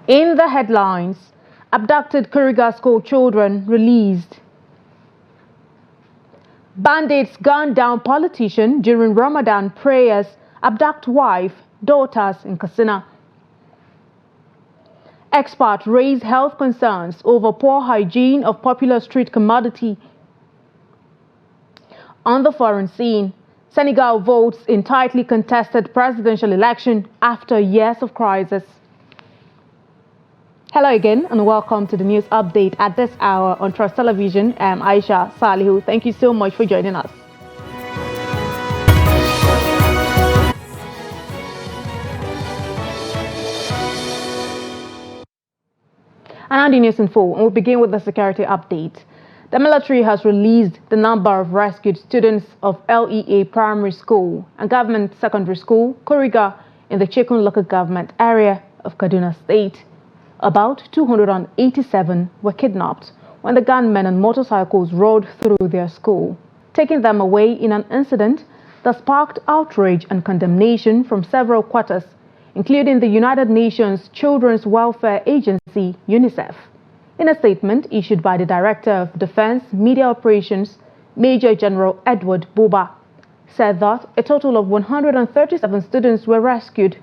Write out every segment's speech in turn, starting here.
In the headlines, abducted Kuriga school children released. Bandits gun down politician during Ramadan prayers, abduct wife, daughters in Katsina. Experts raise health concerns over poor hygiene of popular street commodity. On the foreign scene, Senegal votes in tightly contested presidential election after years of crisis. Hello again and welcome to the news update at this hour on Trust Television. I'm Aisha Salihu. Thank you so much for joining us. And on the news info, we'll begin with the security update. The military has released the number of rescued students of LEA Primary School and Government Secondary School, Kuriga, in the Chikun local government area of Kaduna State. About 287 were kidnapped when the gunmen on motorcycles rode through their school, taking them away in an incident that sparked outrage and condemnation from several quarters, including the United Nations Children's Welfare Agency, UNICEF. In a statement issued by the Director of Defense Media Operations, Major General Edward Buba, said that a total of 137 students were rescued,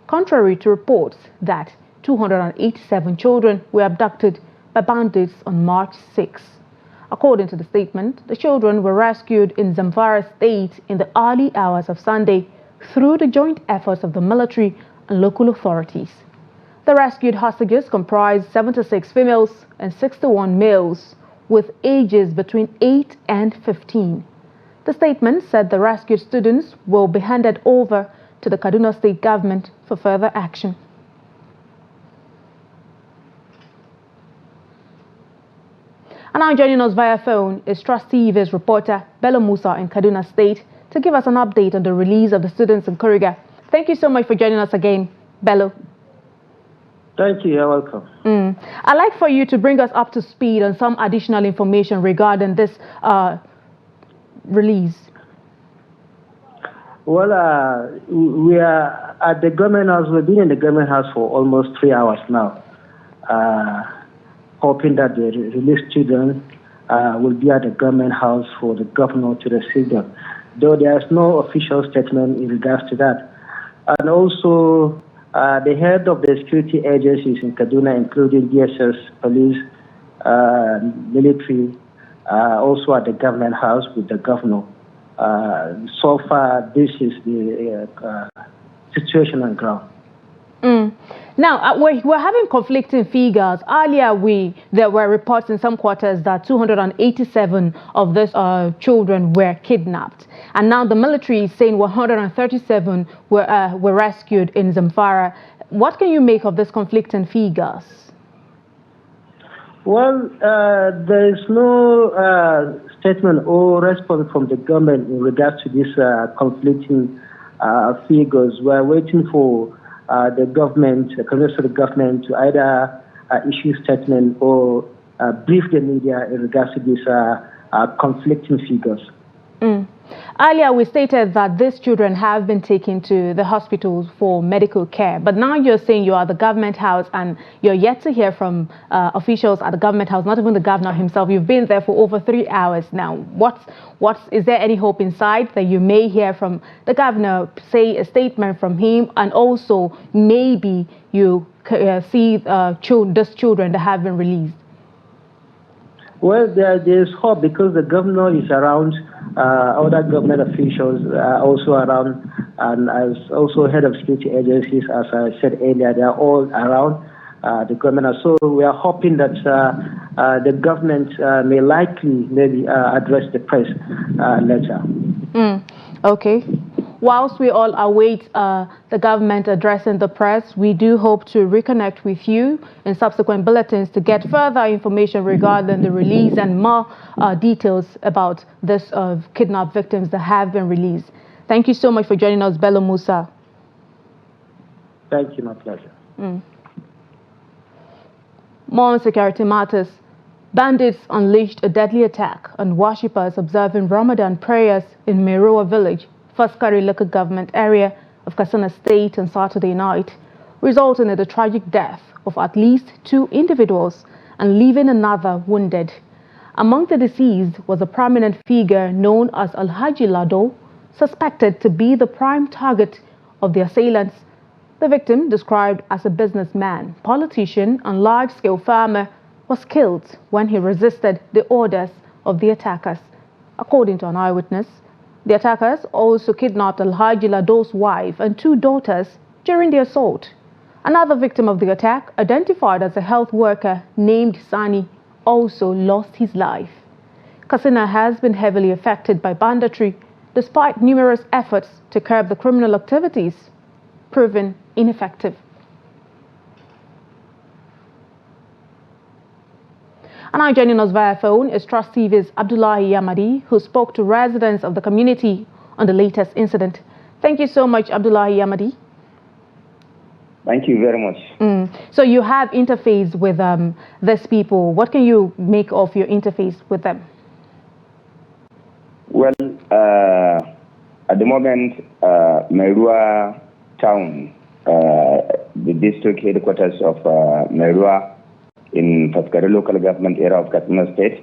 contrary to reports that 287 children were abducted by bandits on March 6. According to the statement, the children were rescued in Zamfara State in the early hours of Sunday through the joint efforts of the military and local authorities. The rescued hostages comprised 76 females and 61 males with ages between 8 and 15. The statement said the rescued students will be handed over to the Kaduna State government for further action. And now joining us via phone is Trust TV's reporter Bello Musa in Kaduna State to give us an update on the release of the students in Kuriga. Thank you so much for joining us again, Bello. Thank you, you're welcome. I'd like for you to bring us up to speed on some additional information regarding this release. Well, we are at the government house. We've been in the government house for almost 3 hours now, hoping that the released children will be at the government house for the governor to receive them, though there is no official statement in regards to that. And also, the head of the security agencies in Kaduna, including DSS, police, military, also at the government house with the governor. So far, this is the situation on ground. Now, we're having conflicting figures. Earlier, there were reports in some quarters that 287 of these children were kidnapped. And now the military is saying 137 were rescued in Zamfara. What can you make of these conflicting figures? Well, there is no statement or response from the government in regards to these conflicting figures. We're waiting for the government, the Congress of the government, to either issue statement or brief the media in regards to these conflicting figures. Earlier, we stated that these children have been taken to the hospitals for medical care, but now you're saying you are at the government house and you're yet to hear from officials at the government house, not even the governor himself. You've been there for over 3 hours now. Is there any hope inside that you may hear from the governor, say a statement from him, and also maybe you see these children that have been released? Well, there's hope because the governor is around, other government officials are also around, and as also head of security agencies, as I said earlier, they are all around the government. So we are hoping that the government may likely maybe address the press later. Okay. Whilst we all await the government addressing the press, we do hope to reconnect with you in subsequent bulletins to get further information regarding the release and more details about this kidnapped victims that have been released. Thank you so much for joining us, Bello Musa. Thank you, my pleasure. More on security matters. Bandits unleashed a deadly attack on worshippers observing Ramadan prayers in Meroa village, Faskari local government area of Katsina State on Saturday night. resulting in the tragic death of at least 2 individuals and leaving another wounded. Among the deceased was a prominent figure known as Alhaji Lado, suspected to be the prime target of the assailants. The victim, described as a businessman, politician and large-scale farmer, was killed when he resisted the orders of the attackers. According to an eyewitness, the attackers also kidnapped Alhaji Lado's wife and 2 daughters during the assault. Another victim of the attack, identified as a health worker named Sani, also lost his life. Katsina has been heavily affected by banditry, despite numerous efforts to curb the criminal activities, proven ineffective. And now joining us via phone is Trust TV's Abdullahi Yamadi, who spoke to residents of the community on the latest incident. Thank you so much, Abdullahi Yamadi. Thank you very much. So you have interface with these people. What can you make of your interface with them? Well, at the moment, Mairua town, the district headquarters of Mairua in Faskari local government area of Katsina State,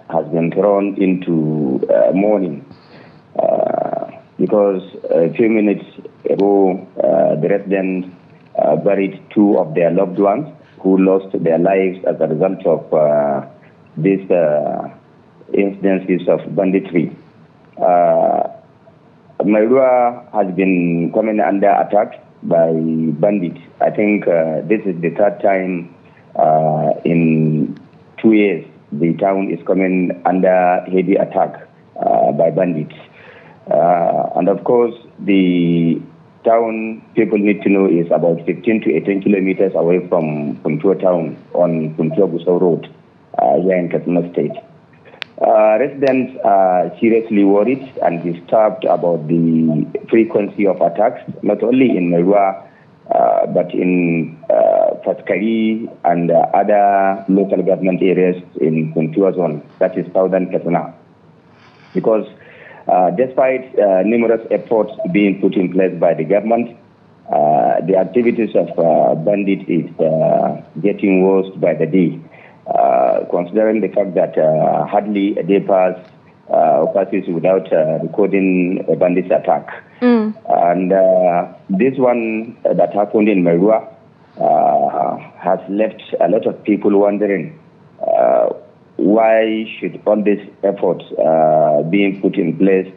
has been thrown into mourning because a few minutes ago, the residents buried 2 of their loved ones who lost their lives as a result of these incidences of banditry. Mairua has been coming under attack by bandits. I think this is the 3rd time in 2 years the town is coming under heavy attack by bandits. And of course, the town, people need to know, is about 15 to 18 kilometers away from Puntua town on Puntua-Gusau Road here in Katsina State. Residents are seriously worried and disturbed about the frequency of attacks, not only in Mairua, but in Faskari and other local government areas in Puntua zone, that is southern Katsina. Because despite numerous efforts being put in place by the government, the activities of bandits is getting worse by the day. Considering the fact that hardly a day passes without recording a bandit attack. And this one that happened in Mairua has left a lot of people wondering why should all these efforts being put in place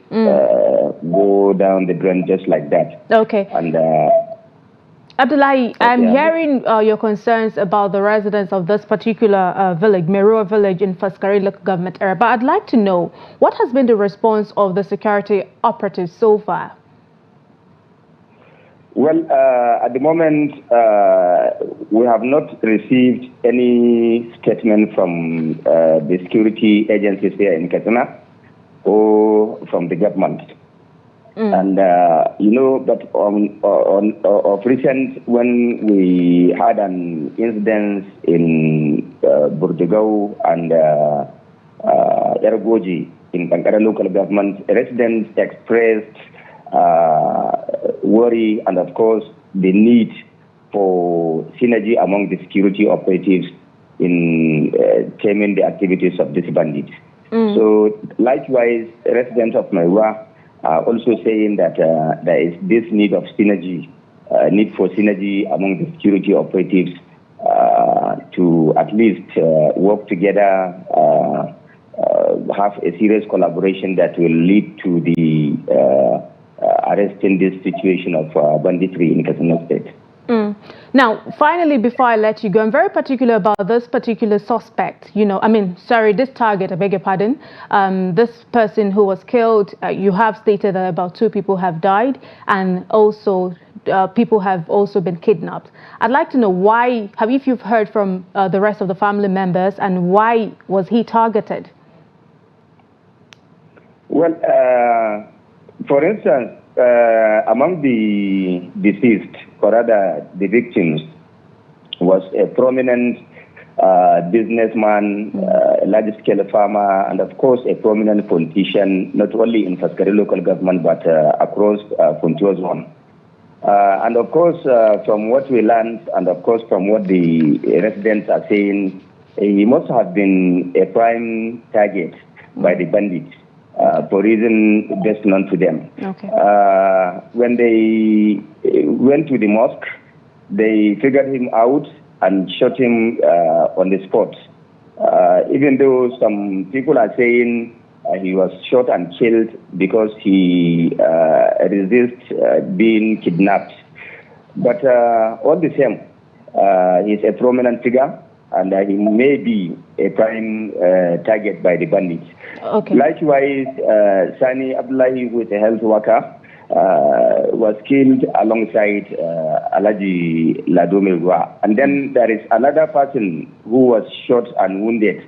go down the drain just like that. Okay. And Abdullahi, I'm hearing your concerns about the residents of this particular village, Mairua village in Faskari local government area. But I'd like to know, what has been the response of the security operatives so far? Well, at the moment, we have not received any statement from the security agencies here in Katsina or from the government. And, but of recent, when we had an incident in Burdigau and Eragoji in Pankara local government, residents expressed worry and, of course, the need for synergy among the security operatives in taming the activities of these bandits. So, likewise, residents of Mairua are also saying that there is this need for synergy among the security operatives to at least work together, have a serious collaboration that will lead to the arresting this situation of banditry in Katsina State. Now, finally, before I let you go, I'm very particular about this particular suspect. This target, I beg your pardon. This person who was killed, you have stated that about 2 people have died, and also people have also been kidnapped. I'd like to know why, if you've heard from the rest of the family members, and why was he targeted? Well, for instance, among the deceased, or rather the victims, was a prominent businessman, a large-scale farmer, and of course a prominent politician, not only in Faskari local government, but across Puntua zone. And of course, from what we learned, and of course from what the residents are saying, he must have been a prime target by the bandits for reason best known to them. Okay. When they went to the mosque, they figured him out and shot him on the spot. Even though some people are saying he was shot and killed because he resisted being kidnapped. But all the same, he's a prominent figure, and he may be a prime target by the bandits. Okay. Likewise, Sani Abdullahi, who is a health worker, was killed alongside Alaji Ladomelwa. And then there is another person who was shot and wounded,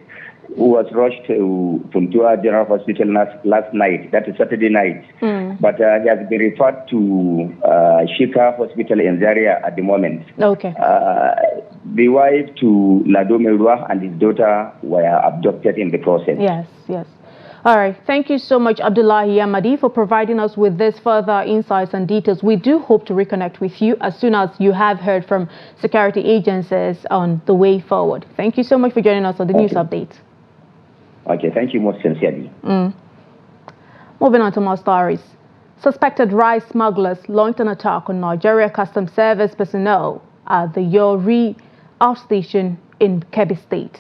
who was rushed to Puntua General Hospital last night, that is Saturday night. But he has been referred to Shika Hospital in Zaria at the moment. Okay. The wife to Ladomelwa and his daughter were abducted in the process. Yes, yes. All right. Thank you so much, Abdullahi Yamadi, for providing us with this further insights and details. We do hope to reconnect with you as soon as you have heard from security agencies on the way forward. Thank you so much for joining us on the news update. Okay, thank you most sincerely. Moving on to more stories. Suspected rice smugglers launched an attack on Nigeria Customs Service personnel at the Yori outstation in Kebbi State.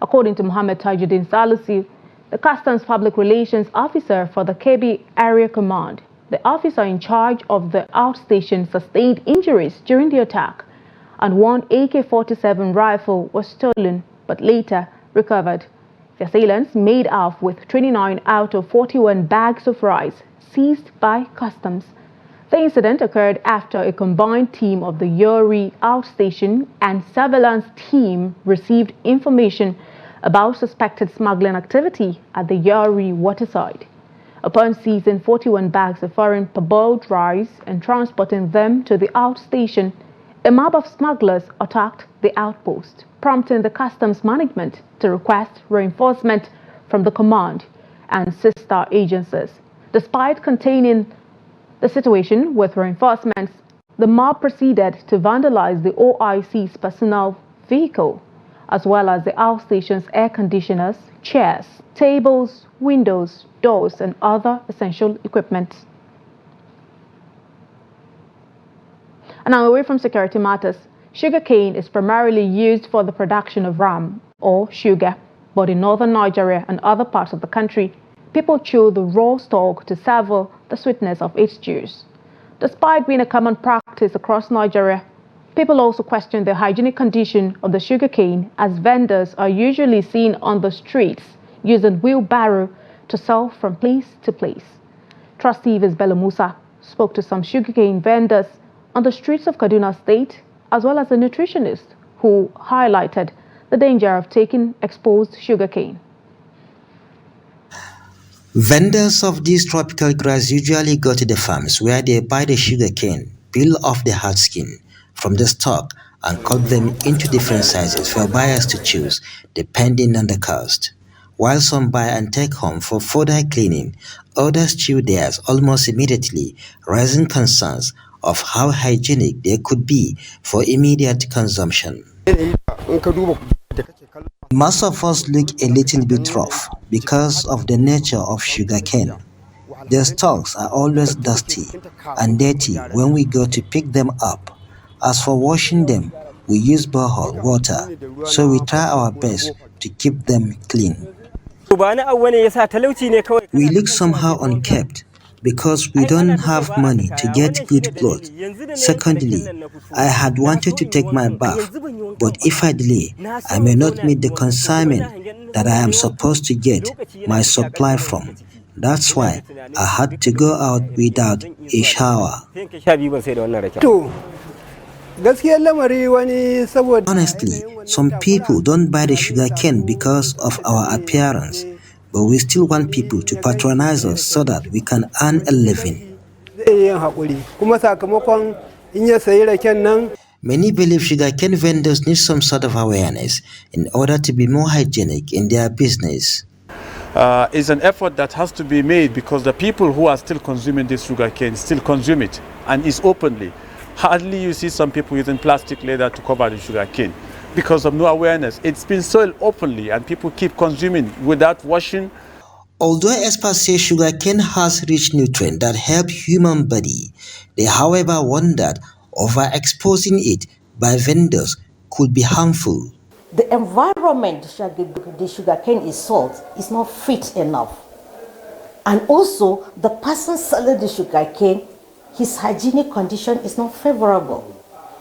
According to Mohammed Tajuddin Salusi, the Customs Public Relations Officer for the Kebbi Area Command, the officer in charge of the outstation sustained injuries during the attack, and one AK-47 rifle was stolen but later recovered. The assailants made off with 29 out of 41 bags of rice seized by customs. The incident occurred after a combined team of the Yori outstation and surveillance team received information about suspected smuggling activity at the Yori waterside. Upon seizing 41 bags of foreign parboiled rice and transporting them to the outstation, a mob of smugglers attacked the outpost, prompting the customs management to request reinforcement from the command and sister agencies. Despite containing the situation with reinforcements, the mob proceeded to vandalize the OIC's personnel vehicle, as well as the outstation's air conditioners, chairs, tables, windows, doors, and other essential equipment. And now, away from security matters, sugarcane is primarily used for the production of ram or sugar, but in northern Nigeria and other parts of the country, people chew the raw stalk to savor the sweetness of its juice. Despite being a common practice across Nigeria, people also question the hygienic condition of the sugarcane, as vendors are usually seen on the streets using wheelbarrow to sell from place to place. Trustee Bello Musa spoke to some sugarcane vendors on the streets of Kaduna State, as well as a nutritionist who highlighted the danger of taking exposed sugarcane. Vendors of this tropical grass usually go to the farms where they buy the sugarcane, peel off the hard skin from the stalk, and cut them into different sizes for buyers to choose depending on the cost. While some buy and take home for further cleaning, others chew theirs almost immediately, raising concerns of how hygienic they could be for immediate consumption. Most of us look a little bit rough because of the nature of sugarcane. Their stalks are always dusty and dirty when we go to pick them up. As for washing them, we use borehole water, so we try our best to keep them clean. We look somehow unkept because we don't have money to get good clothes. Secondly, I had wanted to take my bath, but if I delay, I may not meet the consignment that I am supposed to get my supply from. That's why I had to go out without a shower. Honestly, some people don't buy the sugarcane because of our appearance, but we still want people to patronize us so that we can earn a living. Many believe sugarcane vendors need some sort of awareness in order to be more hygienic in their business. It's an effort that has to be made because the people who are still consuming this sugarcane still consume it. and is openly. Hardly you see some people using plastic leather to cover the sugar cane because of no awareness. It's been sold openly and people keep consuming without washing. Although experts say sugarcane has rich nutrients that help human body, they however warn that overexposing it by vendors could be harmful. The environment the sugarcane is sold is not fit enough. And also, the person selling the sugarcane, his hygienic condition is not favorable.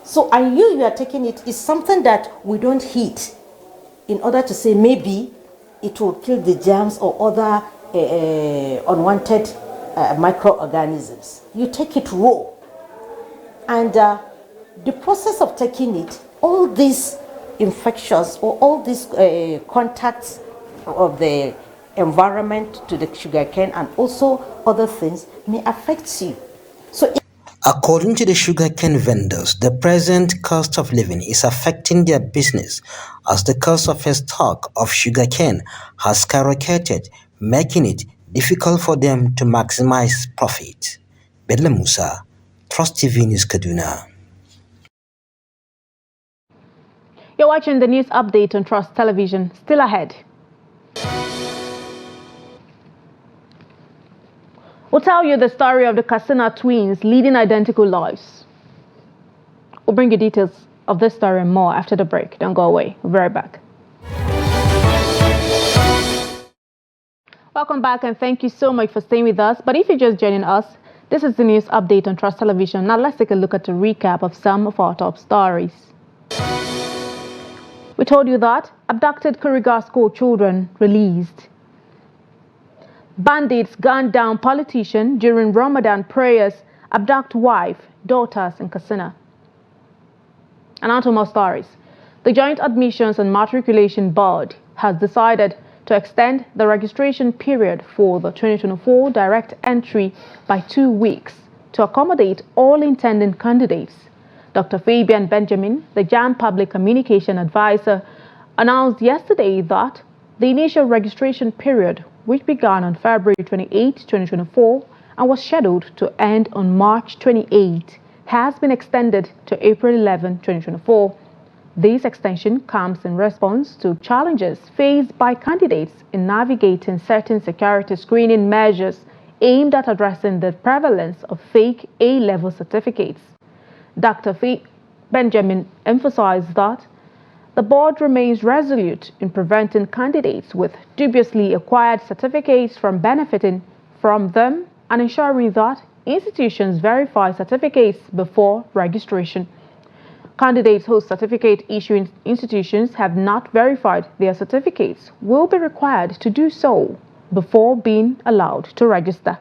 So, and you are taking it is something that we don't heat in order to say maybe it will kill the germs or other unwanted microorganisms. You take it raw. And the process of taking it, all these infections or all these contacts of the environment to the sugarcane and also other things may affect you. So, according to the sugarcane vendors, the present cost of living is affecting their business as the cost of a stock of sugarcane has skyrocketed, making it difficult for them to maximize profit. Bedla Musa, Trust TV News Kaduna. You're watching the news update on Trust Television. Still ahead. We'll tell you the story of the Katsina twins leading identical lives. We'll bring you details of this story and more after the break. Don't go away. We'll be right back. Welcome back and thank you so much for staying with us. But if you're just joining us, this is the news update on Trust Television. Now let's take a look at a recap of some of our top stories. We told you that abducted Kuriga school children released. Bandits gunned down politician during Ramadan prayers, abduct wife, daughters in Katsina. And on to more stories. The Joint Admissions and Matriculation Board has decided to extend the registration period for the 2024 direct entry by 2 weeks to accommodate all intending candidates. Dr. Fabian Benjamin, the JAM Public Communication Advisor, announced yesterday that the initial registration period, which began on February 28, 2024 and was scheduled to end on March 28, has been extended to April 11, 2024. This extension comes in response to challenges faced by candidates in navigating certain security screening measures aimed at addressing the prevalence of fake A-level certificates. Dr. Benjamin emphasized that the board remains resolute in preventing candidates with dubiously acquired certificates from benefiting from them and ensuring that institutions verify certificates before registration. Candidates whose certificate issuing institutions have not verified their certificates will be required to do so before being allowed to register.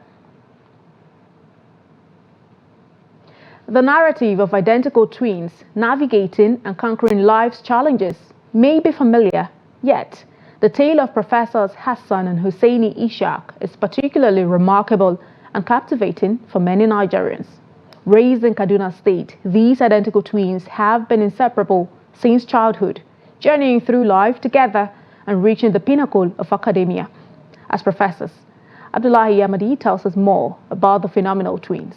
The narrative of identical twins navigating and conquering life's challenges may be familiar, yet the tale of Professors Hassan and Husseini Ishaq is particularly remarkable and captivating for many Nigerians. Raised in Kaduna State, these identical twins have been inseparable since childhood, journeying through life together and reaching the pinnacle of academia as professors. Abdullahi Yamadi tells us more about the phenomenal twins.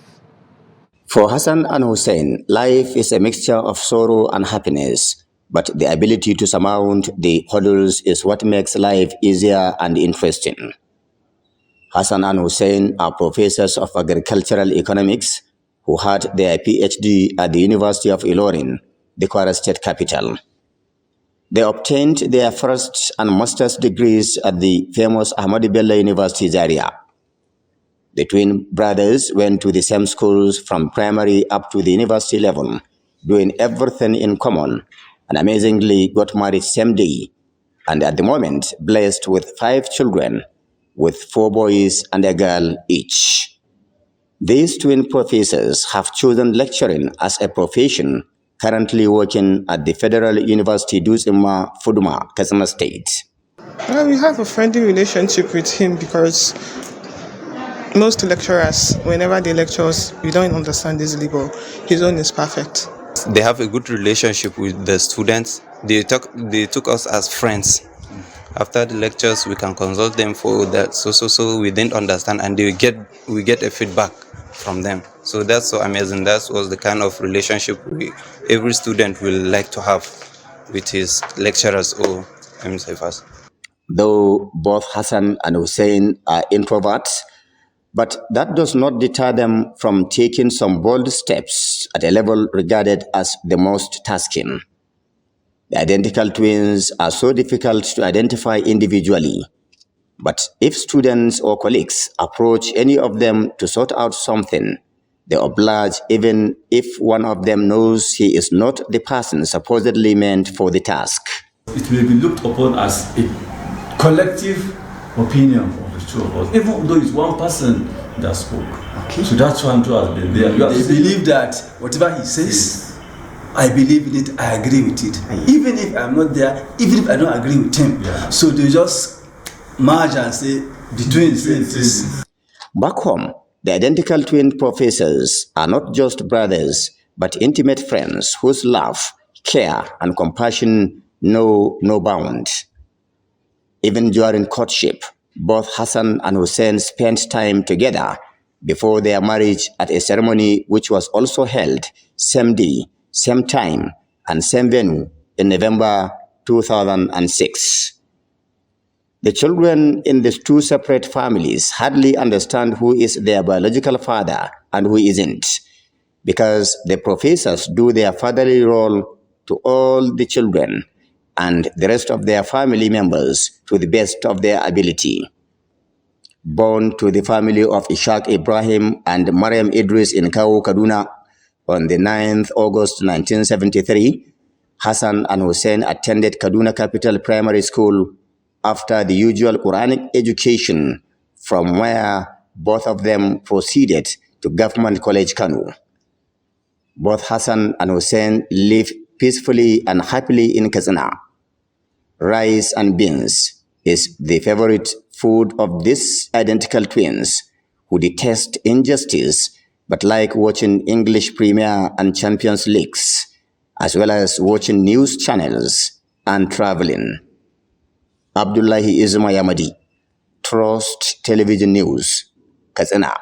For Hassan and Hussein, life is a mixture of sorrow and happiness, but the ability to surmount the hurdles is what makes life easier and interesting. Hassan and Hussein are professors of agricultural economics who had their PhD at the University of Ilorin, the Kwara State capital. They obtained their first and master's degrees at the famous Ahmadu Bello University, Zaria. The twin brothers went to the same schools from primary up to the university level, doing everything in common, and amazingly got married same day, and at the moment blessed with 5 children, with 4 boys and a girl each. These twin professors have chosen lecturing as a profession, currently working at the Federal University Dutsinma, Fuduma, Katsina State. We have a friendly relationship with him because most lecturers, whenever they lecture us, we don't understand easily, but his own is perfect. They have a good relationship with the students. They took us as friends. After the lectures, we can consult them for that. So we didn't understand, and we get a feedback from them. So that's so amazing. That was the kind of relationship every student will like to have with his lecturers or MSFers. Though both Hassan and Hussein are introverts, but that does not deter them from taking some bold steps at a level regarded as the most tasking. The identical twins are so difficult to identify individually, but if students or colleagues approach any of them to sort out something, they oblige even if one of them knows he is not the person supposedly meant for the task. It will be looked upon as a collective opinion of the two of us, even though it's one person that spoke. Okay. So that's one too has been there. They believe that whatever he says, I believe in it, I agree with it. Even if I'm not there, even if I don't agree with him. Yeah. So they just merge and say, the twins say this. Back home, the identical twin professors are not just brothers, but intimate friends whose love, care, and compassion know no bounds. Even during courtship, both Hassan and Hussein spent time together before their marriage at a ceremony which was also held same day, same time, and same venue in November 2006. The children in these two separate families hardly understand who is their biological father and who isn't, because the professors do their fatherly role to all the children and the rest of their family members to the best of their ability. Born to the family of Ishaq Ibrahim and Mariam Idris in Kawu, Kaduna on the 9th August 1973, Hassan and Hussein attended Kaduna Capital Primary School after the usual Quranic education, from where both of them proceeded to Government College Kanu. Both Hassan and Hussein live peacefully and happily in Katsina. Rice and beans is the favorite food of these identical twins who detest injustice but like watching English Premier and Champions Leagues, as well as watching news channels and traveling. Abdullahi Izma Yamadi, Trust Television News, Katsina.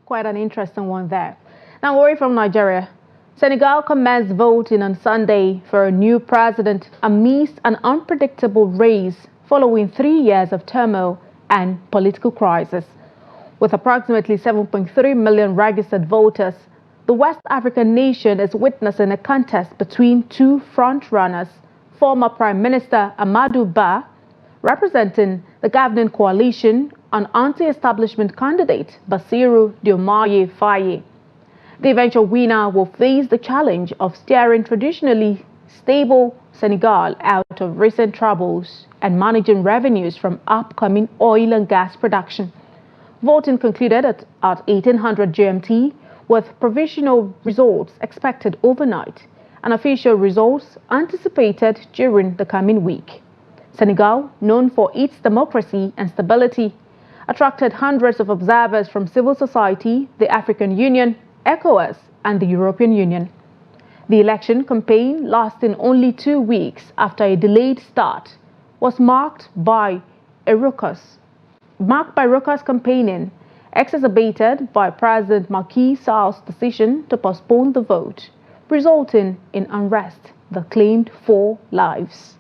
Quite an interesting one there. Now, away from Nigeria, Senegal commenced voting on Sunday for a new president amidst an unpredictable race following 3 years of turmoil and political crisis. With approximately 7.3 million registered voters, the West African nation is witnessing a contest between two front-runners, former Prime Minister Amadou Ba, representing the governing coalition, and anti-establishment candidate Bassirou Diomaye Faye. The eventual winner will face the challenge of steering traditionally stable Senegal out of recent troubles and managing revenues from upcoming oil and gas production. Voting concluded at 1800 GMT, with provisional results expected overnight and official results anticipated during the coming week. Senegal, known for its democracy and stability, attracted hundreds of observers from civil society, the African Union, ECOWAS, and the European Union. The election campaign, lasting only 2 weeks after a delayed start, was marked by raucous campaigning, exacerbated by President Macky Sall's decision to postpone the vote, resulting in unrest that claimed 4 lives.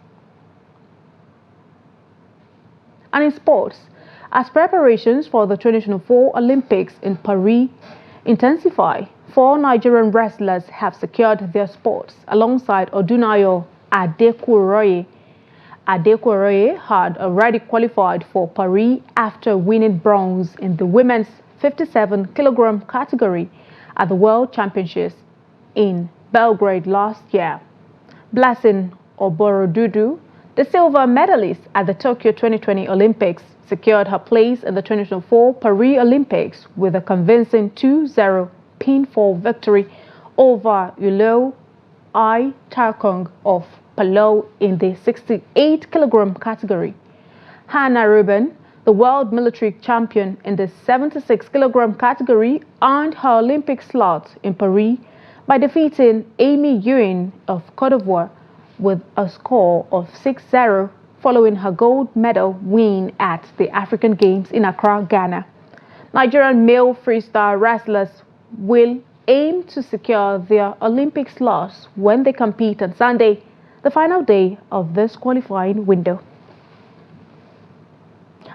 And in sports, as preparations for the 2024 Olympics in Paris intensify, 4 Nigerian wrestlers have secured their spots alongside Odunayo Adekunroye. Adekunroye had already qualified for Paris after winning bronze in the women's 57-kilogram category at the World Championships in Belgrade last year. Blessing Oborodudu, the silver medalist at the Tokyo 2020 Olympics, secured her place in the 2024 Paris Olympics with a convincing 2-0 pinfall victory over Ulo I Tarkong of Palau in the 68-kilogram category. Hannah Rubin, the world military champion in the 76-kilogram category, earned her Olympic slot in Paris by defeating Amy Ewing of Cote d'Ivoire with a score of 6-0, following her gold medal win at the African Games in Accra, Ghana. Nigerian male freestyle wrestlers will aim to secure their Olympic slots when they compete on Sunday, the final day of this qualifying window.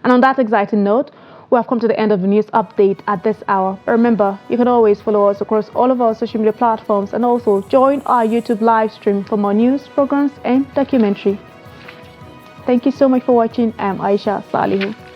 And on that exciting note, we have come to the end of the news update at this hour. Remember, you can always follow us across all of our social media platforms and also join our YouTube live stream for more news, programs, and documentary. Thank you so much for watching. I am Aisha Salihu.